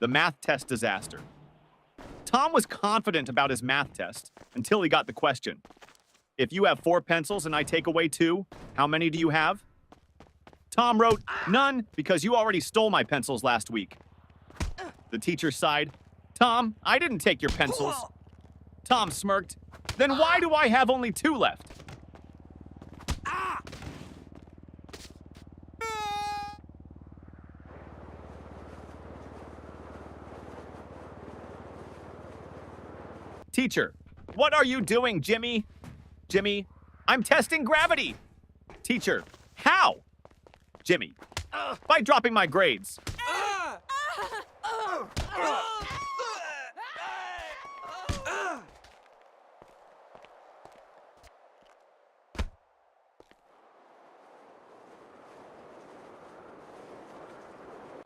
The math test disaster. Tom was confident about his math test until he got the question. If you have 4 pencils and I take away 2, how many do you have? Tom wrote, none, because you already stole my pencils last week. The teacher sighed. Tom, I didn't take your pencils. Tom smirked. Then why do I have only 2 left? Teacher, what are you doing, Jimmy? Jimmy, I'm testing gravity. Teacher, how? Jimmy, by dropping my grades.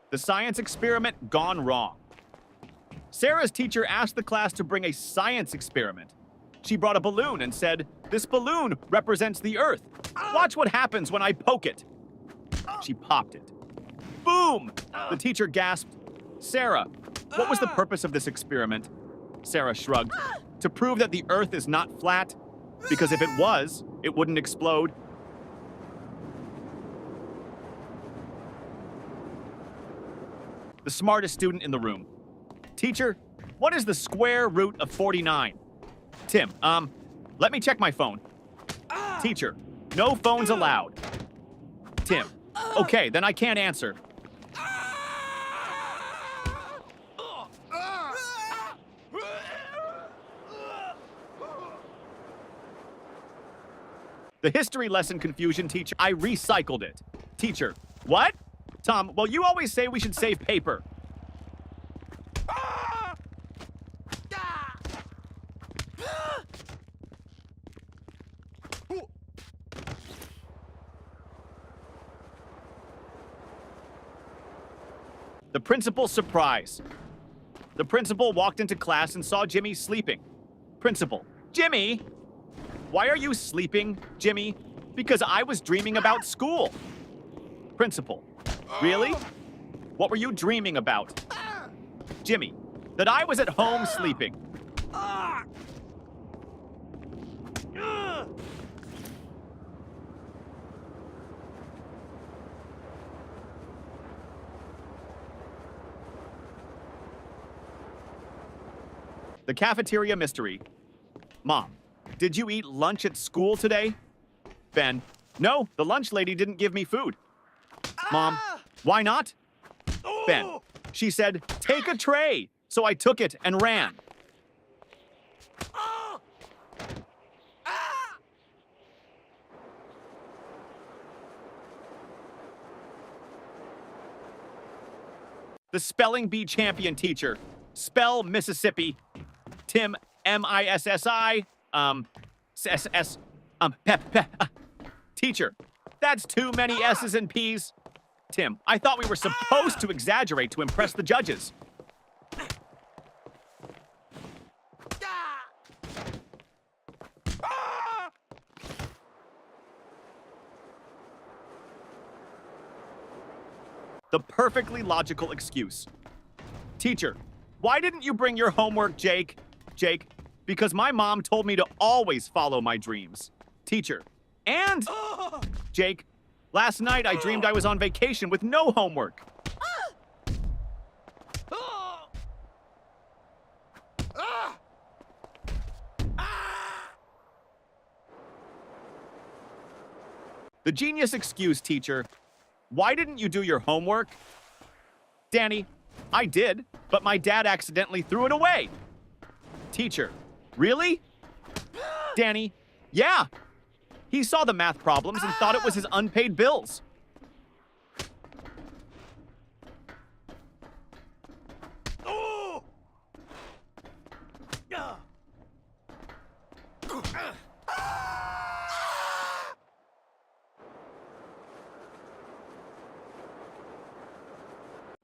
The science experiment gone wrong. Sarah's teacher asked the class to bring a science experiment. She brought a balloon and said, "This balloon represents the Earth. Watch what happens when I poke it." She popped it. Boom! The teacher gasped, "Sarah, what was the purpose of this experiment?" Sarah shrugged. "To prove that the Earth is not flat, because if it was, it wouldn't explode." The smartest student in the room. Teacher, what is the square root of 49? Tim, let me check my phone. Teacher, no phones allowed. Tim, okay, then I can't answer. The history lesson confusion teacher, I recycled it. Teacher, what? Tom, well, you always say we should save paper. The principal's surprise. The principal walked into class and saw Jimmy sleeping. Principal, Jimmy! Why are you sleeping, Jimmy? Because I was dreaming about school. Principal, really? What were you dreaming about? Jimmy, that I was at home sleeping. The cafeteria mystery. Mom, did you eat lunch at school today? Ben, no, the lunch lady didn't give me food. Mom, why not? Ben, she said, take a tray. So I took it and ran. The spelling bee champion teacher. Spell Mississippi. Tim, M-I-S-S-I, S-S, Teacher, that's too many S's and P's. Tim, I thought we were supposed to exaggerate to impress the judges. The perfectly logical excuse. Teacher, why didn't you bring your homework, Jake? Jake, because my mom told me to always follow my dreams. Teacher, and Jake, last night I dreamed I was on vacation with no homework. The genius excuse, teacher. Why didn't you do your homework? Danny, I did, but my dad accidentally threw it away. Teacher, really? Danny, yeah. He saw the math problems and thought it was his unpaid bills.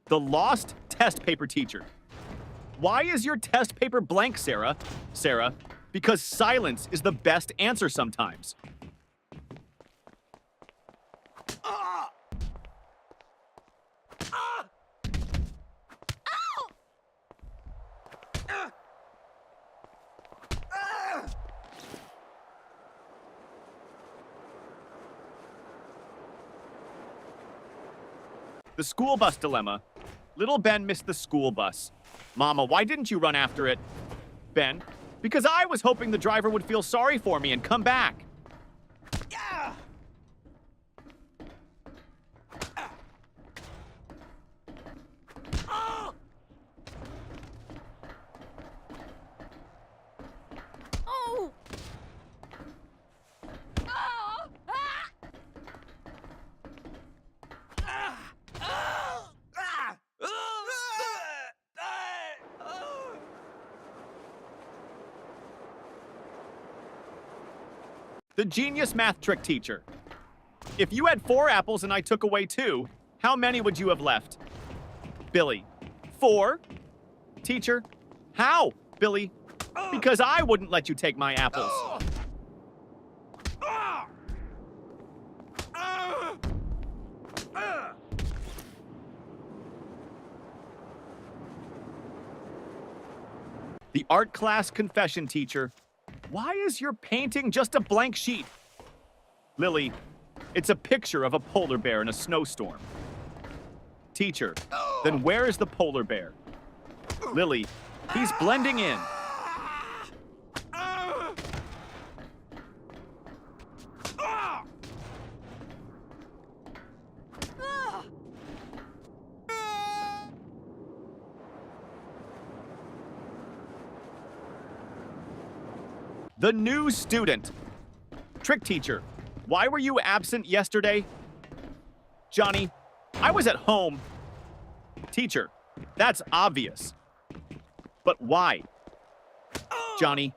The lost test paper teacher. Why is your test paper blank, Sarah? Sarah, because silence is the best answer sometimes. The school bus dilemma. Little Ben missed the school bus. Mama, why didn't you run after it? Ben, because I was hoping the driver would feel sorry for me and come back. Yeah! Oh! Oh! The genius math trick teacher. If you had 4 apples and I took away 2, how many would you have left? Billy, 4? Teacher, how? Billy, because I wouldn't let you take my apples. The art class confession teacher. Why is your painting just a blank sheet? Lily, it's a picture of a polar bear in a snowstorm. Teacher, then where is the polar bear? Lily, he's blending in. The new student. Trick teacher, why were you absent yesterday? Johnny, I was at home. Teacher, that's obvious. But why? Johnny,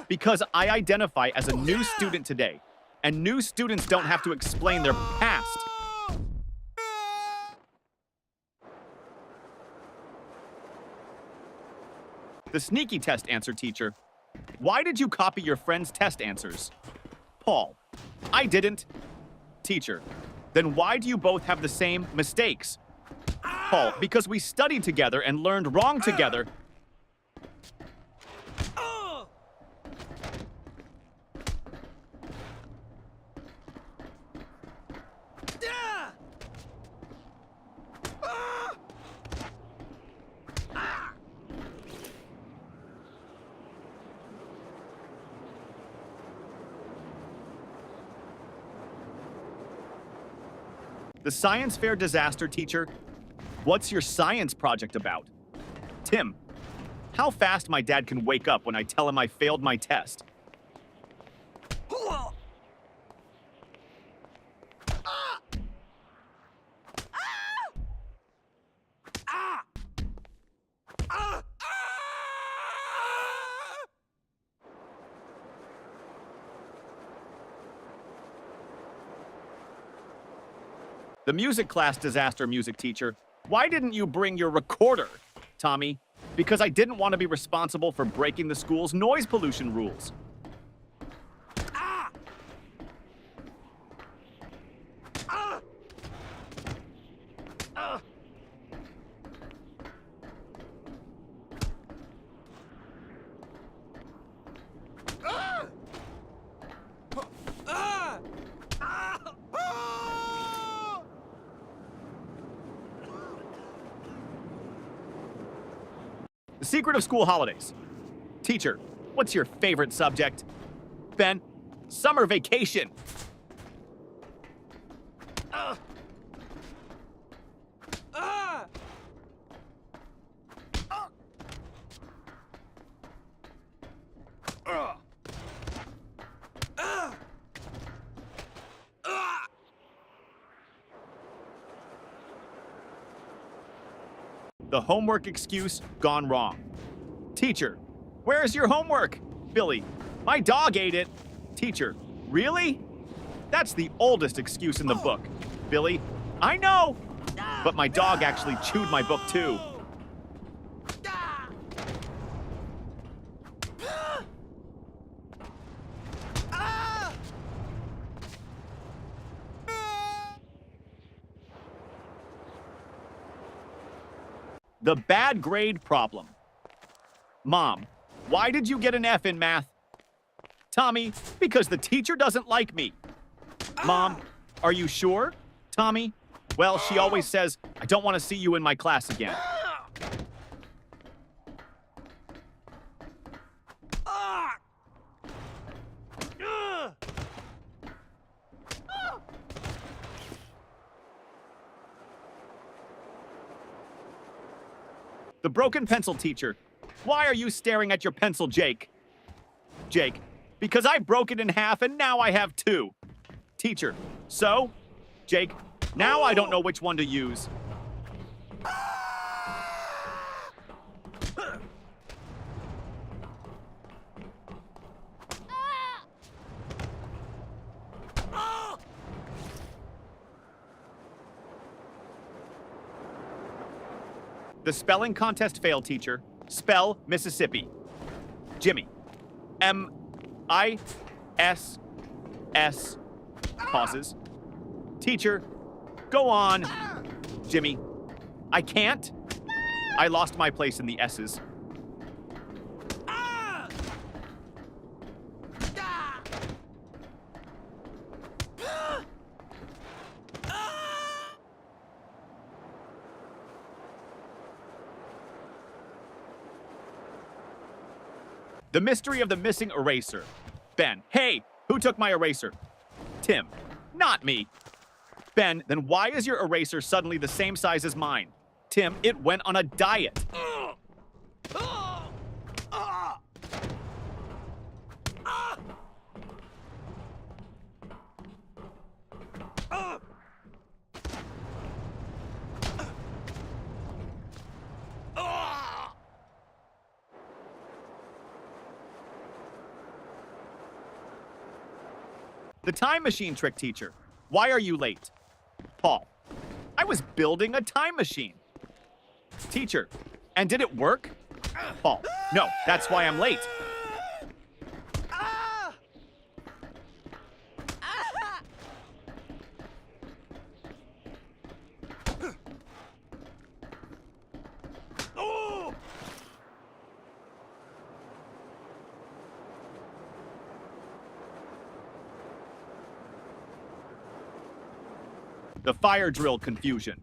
because I identify as a new student today, and new students don't have to explain their past. The sneaky test answer teacher. Why did you copy your friend's test answers? Paul, I didn't. Teacher, then why do you both have the same mistakes? Paul, because we studied together and learned wrong together. The science fair disaster teacher. What's your science project about? Tim, how fast my dad can wake up when I tell him I failed my test. The music class disaster music teacher. Why didn't you bring your recorder, Tommy? Because I didn't want to be responsible for breaking the school's noise pollution rules. The secret of school holidays. Teacher, what's your favorite subject? Ben, summer vacation. The homework excuse gone wrong. Teacher, where's your homework? Billy, my dog ate it. Teacher, really? That's the oldest excuse in the book. Billy, I know, but my dog actually chewed my book too. The bad grade problem. Mom, why did you get an F in math? Tommy, because the teacher doesn't like me. Mom, are you sure? Tommy, Well, she always says, I don't want to see you in my class again. The broken pencil teacher. Why are you staring at your pencil, Jake? Jake, because I broke it in half and now I have two. Teacher, so? Jake, now I don't know which one to use. The spelling contest failed, teacher. Spell Mississippi. Jimmy. M-I-S-S. Pauses. Teacher, go on. Jimmy. I can't. I lost my place in the S's. The mystery of the missing eraser. Ben, hey, who took my eraser? Tim, not me. Ben, then why is your eraser suddenly the same size as mine? Tim, it went on a diet. The time machine trick teacher. Why are you late? Paul. I was building a time machine. Teacher. And did it work? Paul. No, that's why I'm late. The fire drill confusion.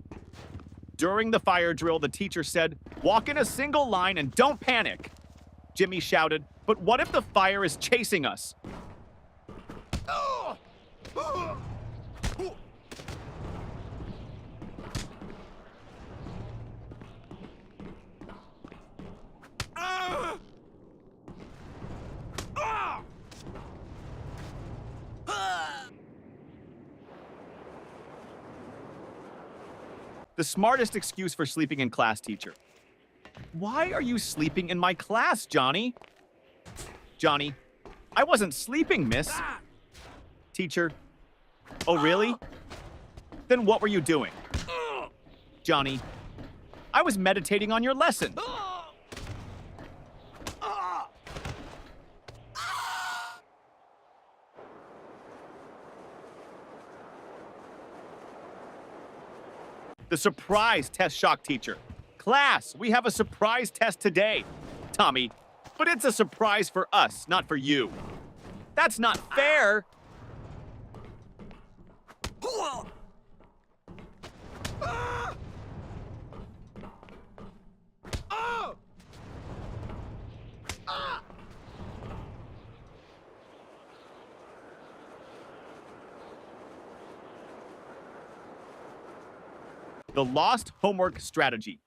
During the fire drill, the teacher said, walk in a single line and don't panic. Jimmy shouted, but what if the fire is chasing us? The smartest excuse for sleeping in class, teacher. Why are you sleeping in my class, Johnny? Johnny, I wasn't sleeping, miss. Teacher, oh really? Then what were you doing? Johnny, I was meditating on your lesson. The surprise test shock teacher. Class, we have a surprise test today. Tommy, but it's a surprise for us, not for you. That's not fair. The lost homework strategy.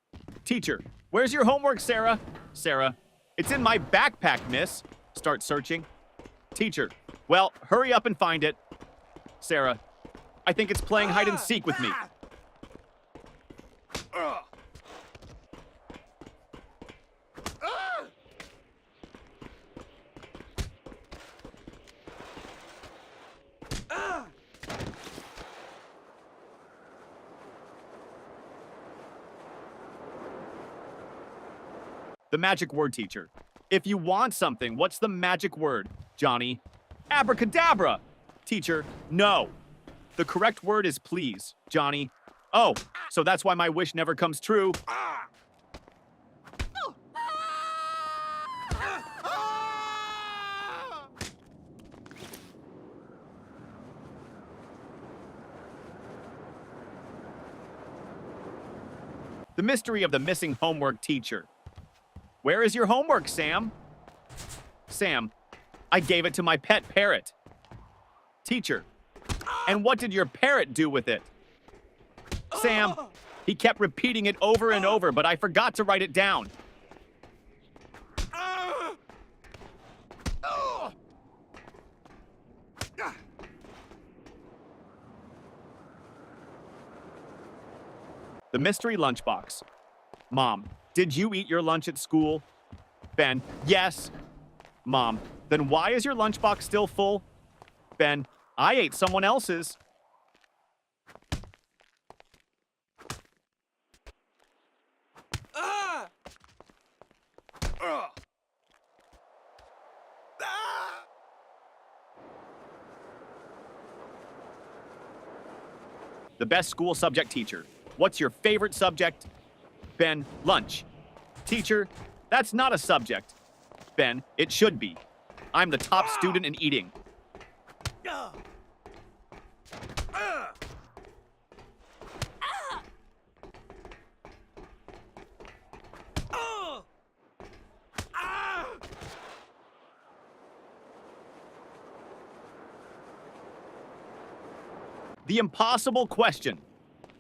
Teacher, where's your homework, Sarah? Sarah, it's in my backpack, miss. Start searching. Teacher, well, hurry up and find it. Sarah, I think it's playing hide and seek with me. The magic word, teacher. If you want something, what's the magic word, Johnny? Abracadabra. Teacher, no. The correct word is please, Johnny. Oh, so that's why my wish never comes true. The mystery of the missing homework teacher. Where is your homework, Sam? Sam, I gave it to my pet parrot. Teacher, and what did your parrot do with it? Sam, he kept repeating it over and over, but I forgot to write it down. The mystery lunchbox. Mom, did you eat your lunch at school? Ben, yes. Mom, then why is your lunchbox still full? Ben, I ate someone else's. The best school subject teacher. What's your favorite subject? Ben, lunch. Teacher, that's not a subject. Ben, it should be. I'm the top student in eating. The impossible question.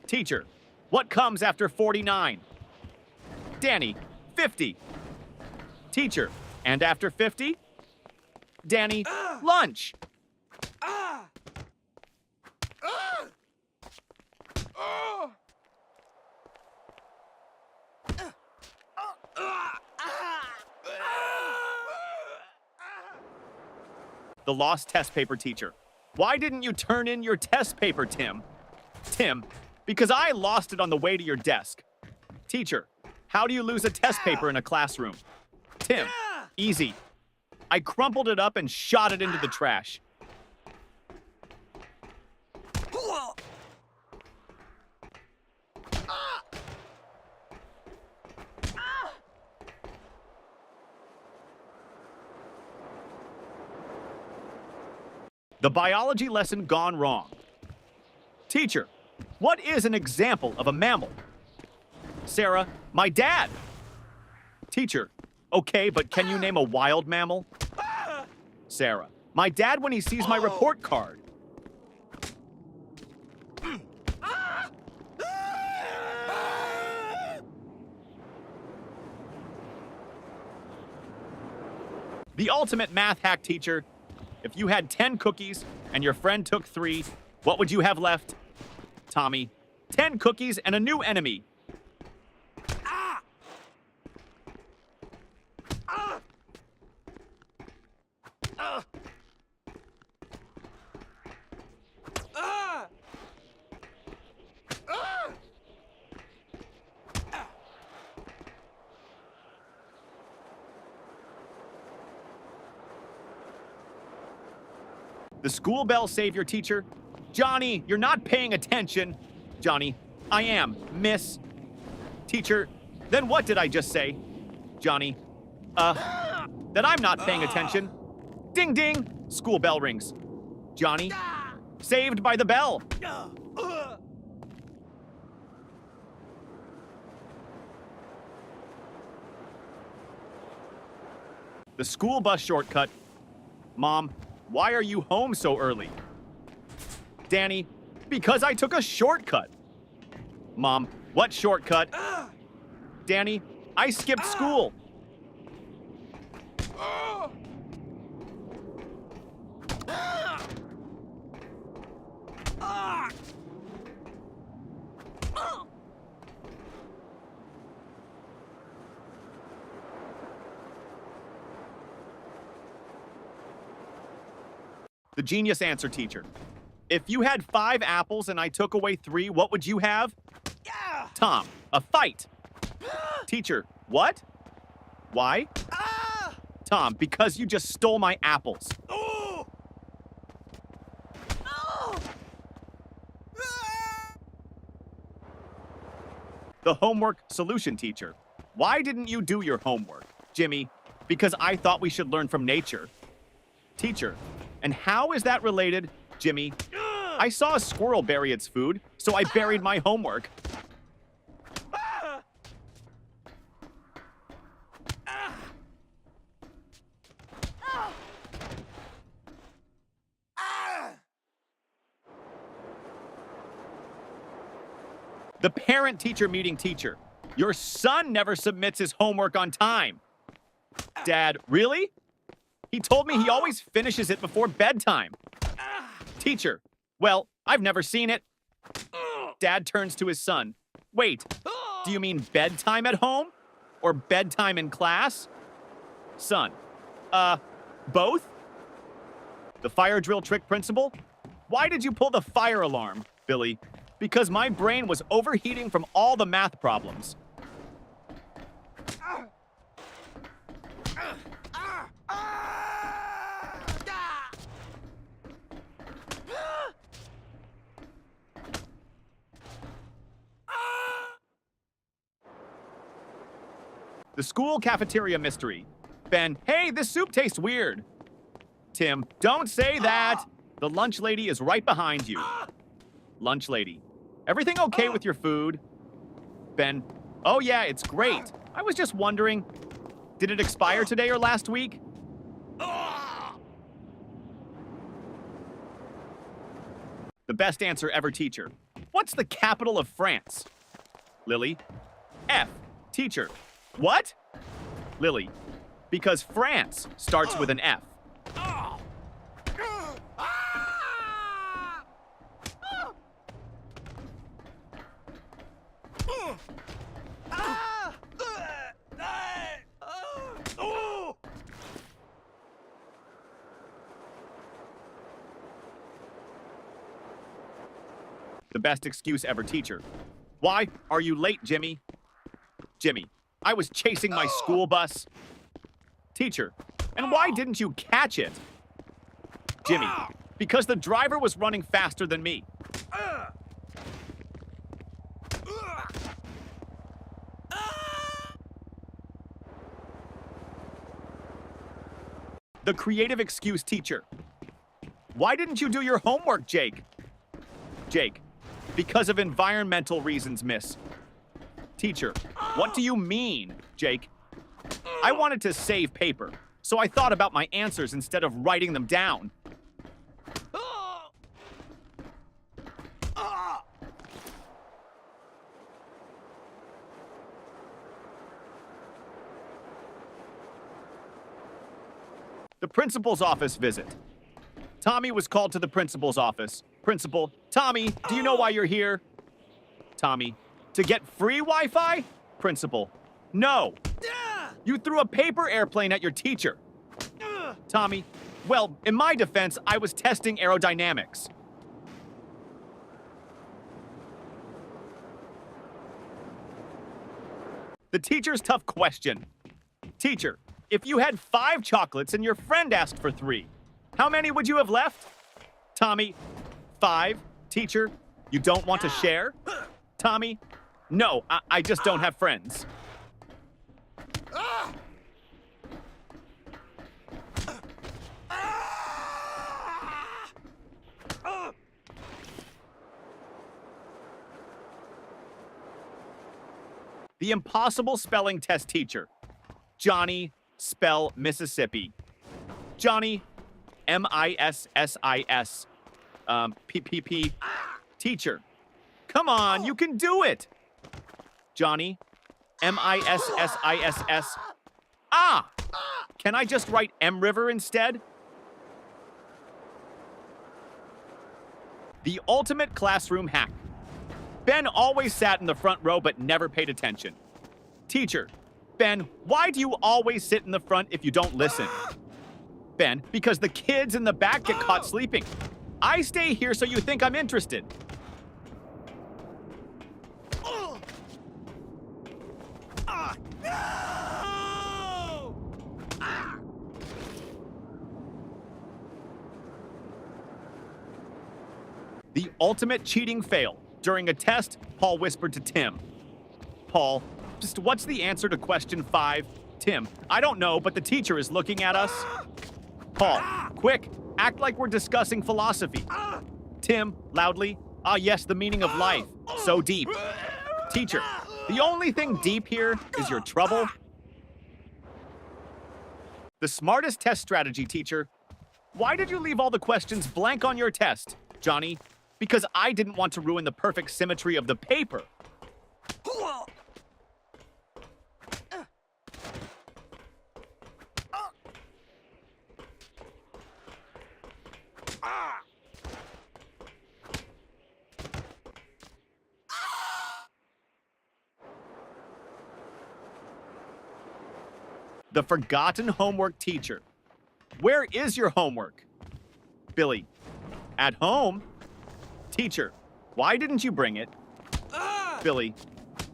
Teacher, what comes after 49? Danny, 50. Teacher, and after 50? Danny, lunch. The lost test paper teacher. Why didn't you turn in your test paper, Tim? Tim, because I lost it on the way to your desk. Teacher, how do you lose a test paper in a classroom? Tim, easy. I crumpled it up and shot it into the trash. The biology lesson gone wrong. Teacher, what is an example of a mammal? Sarah, my dad. Teacher, okay, but can you name a wild mammal? Sarah, my dad when he sees my report card. The ultimate math hack teacher. If you had 10 cookies and your friend took 3, what would you have left? Tommy, 10 cookies and a new enemy. The school bell saved your teacher. Johnny, you're not paying attention. Johnny, I am, miss. Teacher, then what did I just say? Johnny, that I'm not paying attention. Ding ding, school bell rings. Johnny, saved by the bell. The school bus shortcut. Mom, why are you home so early? Danny, because I took a shortcut. Mom, what shortcut? Danny, I skipped school. The genius answer teacher. If you had 5 apples and I took away 3, what would you have? Tom, a fight. Teacher, what? Why? Tom, because you just stole my apples. The homework solution teacher. Why didn't you do your homework? Jimmy, because I thought we should learn from nature. Teacher, and how is that related? Jimmy, I saw a squirrel bury its food, so I buried my homework. The parent-teacher meeting teacher. Your son never submits his homework on time. Dad, really? He told me he always finishes it before bedtime. Teacher, well, I've never seen it. Dad turns to his son. Wait, do you mean bedtime at home? Or bedtime in class? Son, both? The fire drill trick principal? Why did you pull the fire alarm, Billy? Because my brain was overheating from all the math problems. The school cafeteria mystery. Ben, hey, this soup tastes weird. Tim, don't say that. The lunch lady is right behind you. Lunch lady, everything okay with your food? Ben, oh yeah, it's great. I was just wondering, did it expire today or last week? The best answer ever, teacher. What's the capital of France? Lily, F. Teacher, what? Lily, because France starts with an F. The best excuse ever, teacher. Why are you late, Jimmy? Jimmy, I was chasing my school bus. Teacher, and why didn't you catch it? Jimmy, because the driver was running faster than me. The creative excuse, teacher. Why didn't you do your homework, Jake? Jake, because of environmental reasons, miss. Teacher, what do you mean, Jake? I wanted to save paper, so I thought about my answers instead of writing them down. The principal's office visit. Tommy was called to the principal's office. Principal, Tommy, do you know why you're here? Tommy, to get free Wi-Fi? Principal, no. You threw a paper airplane at your teacher. Tommy, well, in my defense, I was testing aerodynamics. The teacher's tough question. Teacher, if you had 5 chocolates and your friend asked for 3, how many would you have left? Tommy, 5. Teacher, you don't want to share? Tommy, no, I just don't have friends. The impossible spelling test teacher. Johnny, spell Mississippi. Johnny, M-I-S-S-I-S. P-P-P. Teacher, come on, you can do it. Johnny, M-I-S-S-I-S-S. Ah! Can I just write M River instead? The ultimate classroom hack. Ben always sat in the front row but never paid attention. Teacher, Ben, why do you always sit in the front if you don't listen? Ben, because the kids in the back get caught sleeping. I stay here so you think I'm interested. The ultimate cheating fail. During a test, Paul whispered to Tim. Paul, just what's the answer to question 5? Tim, I don't know, but the teacher is looking at us. Paul, quick, act like we're discussing philosophy. Tim, loudly, ah yes, the meaning of life, so deep. Teacher, the only thing deep here is your trouble. The smartest test strategy, teacher. Why did you leave all the questions blank on your test, Johnny? Because I didn't want to ruin the perfect symmetry of the paper. The forgotten homework teacher. Where is your homework? Billy. At home? Teacher. Why didn't you bring it? Billy.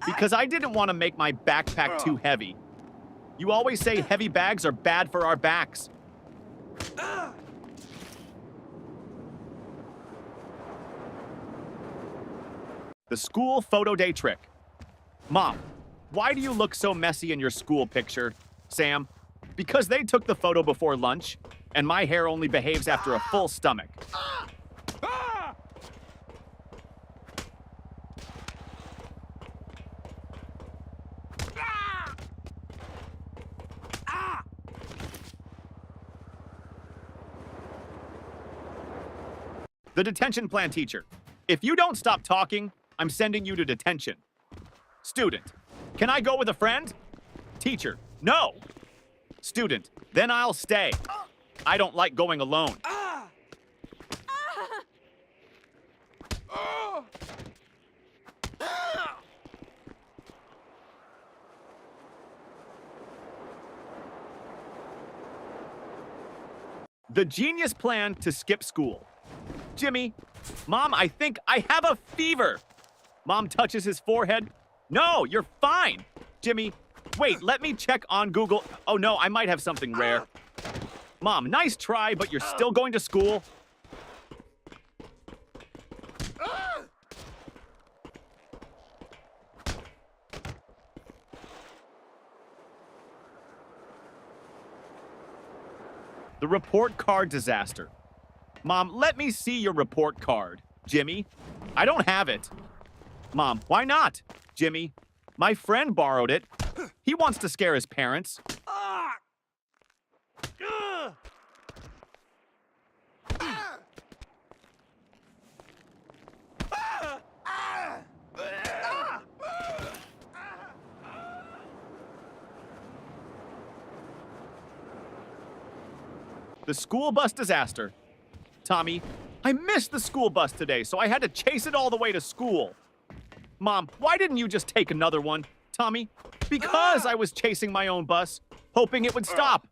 Because I didn't want to make my backpack too heavy. You always say heavy bags are bad for our backs. The school photo day trick. Mom, why do you look so messy in your school picture? Sam, because they took the photo before lunch, and my hair only behaves after a full stomach. The detention plan teacher. If you don't stop talking, I'm sending you to detention. Student. Can I go with a friend? Teacher. No. Student. Then I'll stay. I don't like going alone. The genius plan to skip school. Jimmy, Mom, I think I have a fever. Mom touches his forehead. No, you're fine. Jimmy, wait, let me check on Google. Oh no, I might have something rare. Mom, nice try, but you're still going to school. The report card disaster. Mom, let me see your report card. Jimmy, I don't have it. Mom, why not? Jimmy, my friend borrowed it. He wants to scare his parents. The school bus disaster. Tommy, I missed the school bus today, so I had to chase it all the way to school. Mom, why didn't you just take another one? Tommy, because I was chasing my own bus, hoping it would stop.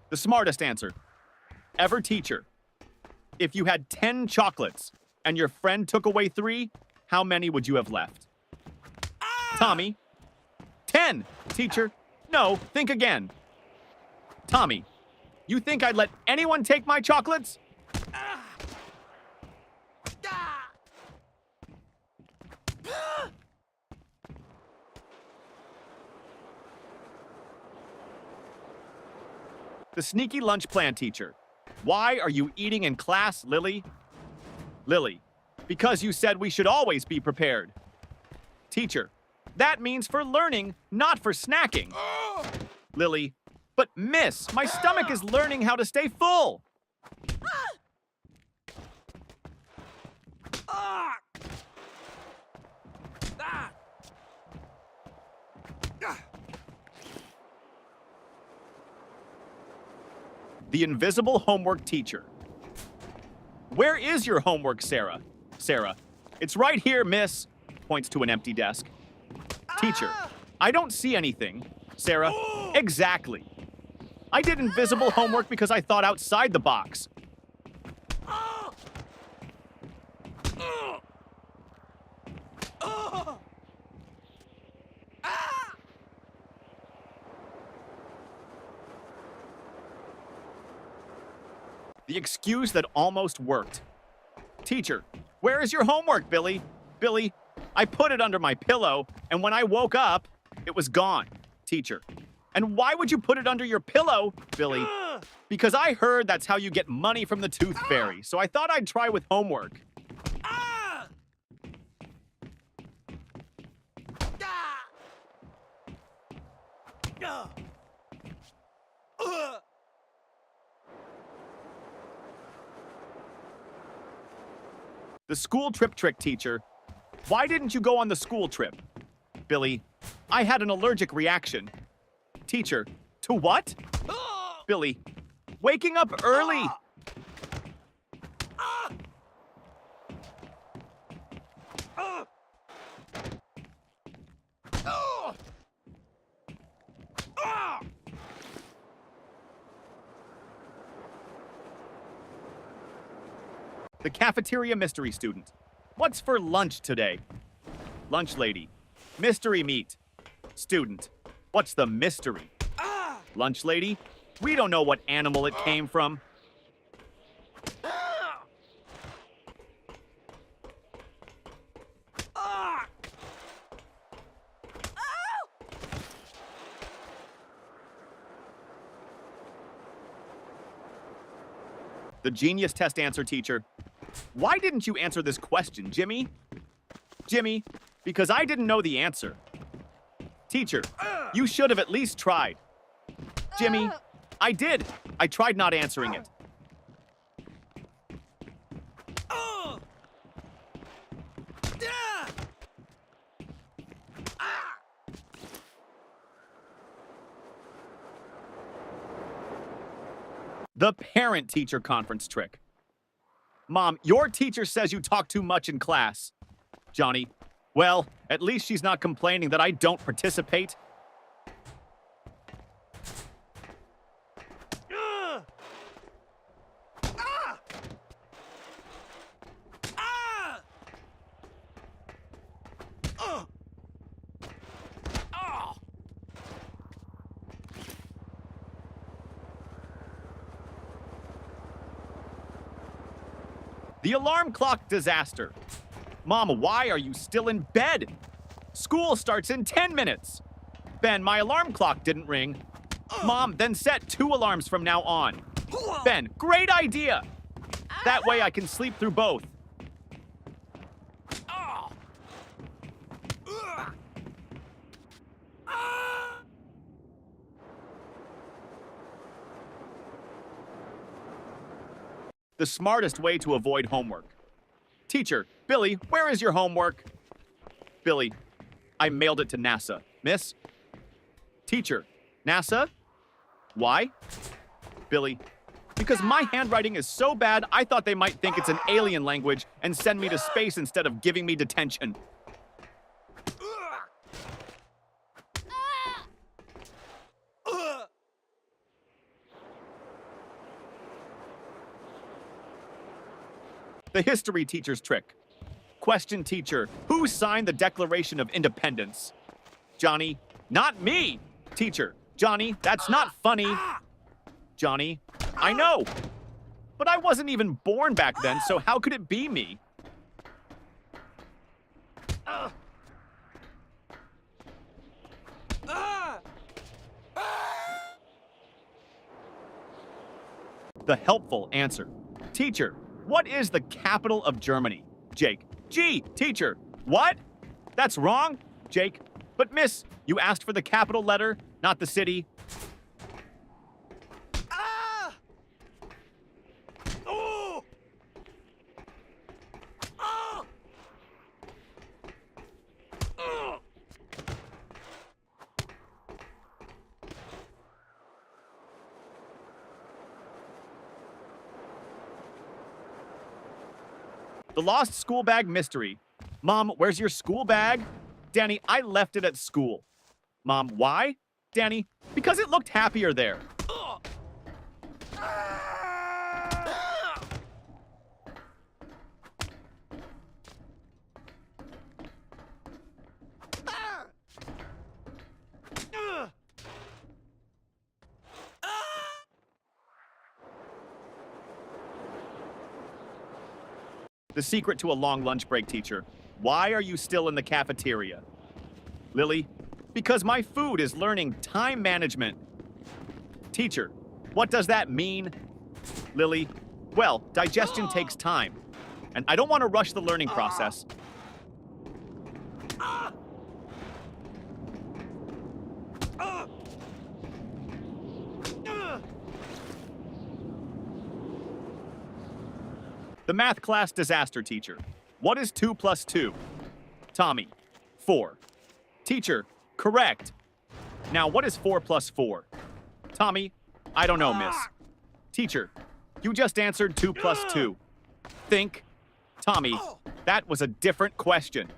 The smartest answer. Ever teacher. If you had 10 chocolates and your friend took away 3, how many would you have left? Tommy. 10. Teacher. No, think again. Tommy. You think I'd let anyone take my chocolates? The sneaky lunch plan teacher. Why are you eating in class, Lily? Lily. Because you said we should always be prepared. Teacher. That means for learning, not for snacking. Lily. But miss, my stomach is learning how to stay full. The invisible homework teacher. Where is your homework, Sarah? Sarah. It's right here, miss. Points to an empty desk. Teacher. I don't see anything. Sarah. Exactly. I did invisible homework because I thought outside the box. The excuse that almost worked. Teacher, where is your homework, Billy? Billy, I put it under my pillow, and when I woke up, it was gone. Teacher, and why would you put it under your pillow, Billy? Because I heard that's how you get money from the tooth fairy, so I thought I'd try with homework. The school trip trick teacher. Why didn't you go on the school trip? Billy, I had an allergic reaction. Teacher, to what? Billy, waking up early. The cafeteria mystery student. What's for lunch today? Lunch lady. Mystery meat. Student. What's the mystery? Lunch lady. We don't know what animal it came from. The genius test answer teacher. Why didn't you answer this question, Jimmy? Jimmy, because I didn't know the answer. Teacher, you should have at least tried. Jimmy, I did. I tried not answering it. The parent-teacher conference trick. Mom, your teacher says you talk too much in class. Johnny, well, at least she's not complaining that I don't participate. The alarm clock disaster. Mom, why are you still in bed? School starts in 10 minutes. Ben, my alarm clock didn't ring. Mom, then set 2 alarms from now on. Ben, great idea. That way I can sleep through both. The smartest way to avoid homework. Teacher, Billy, where is your homework? Billy, I mailed it to NASA. Miss? Teacher, NASA? Why? Billy, because my handwriting is so bad, I thought they might think it's an alien language and send me to space instead of giving me detention. The history teacher's trick. Question teacher, who signed the Declaration of Independence? Johnny, not me. Teacher, Johnny, that's not funny. Johnny, I know. But I wasn't even born back then, so how could it be me? The helpful answer. Teacher, what is the capital of Germany? Jake. G. Teacher. What? That's wrong? Jake. But miss, you asked for the capital letter, not the city. The lost school bag mystery. Mom, where's your school bag? Danny, I left it at school. Mom, why? Danny, because it looked happier there. The secret to a long lunch break, teacher. Why are you still in the cafeteria? Lily, because my food is learning time management. Teacher, what does that mean? Lily, well, digestion takes time, and I don't want to rush the learning process. The math class disaster teacher. What is 2 plus 2? Tommy. 4. Teacher. Correct. Now, what is 4 plus 4? Tommy. I don't know, miss. Teacher. You just answered 2 plus 2. Think. Tommy. That was a different question.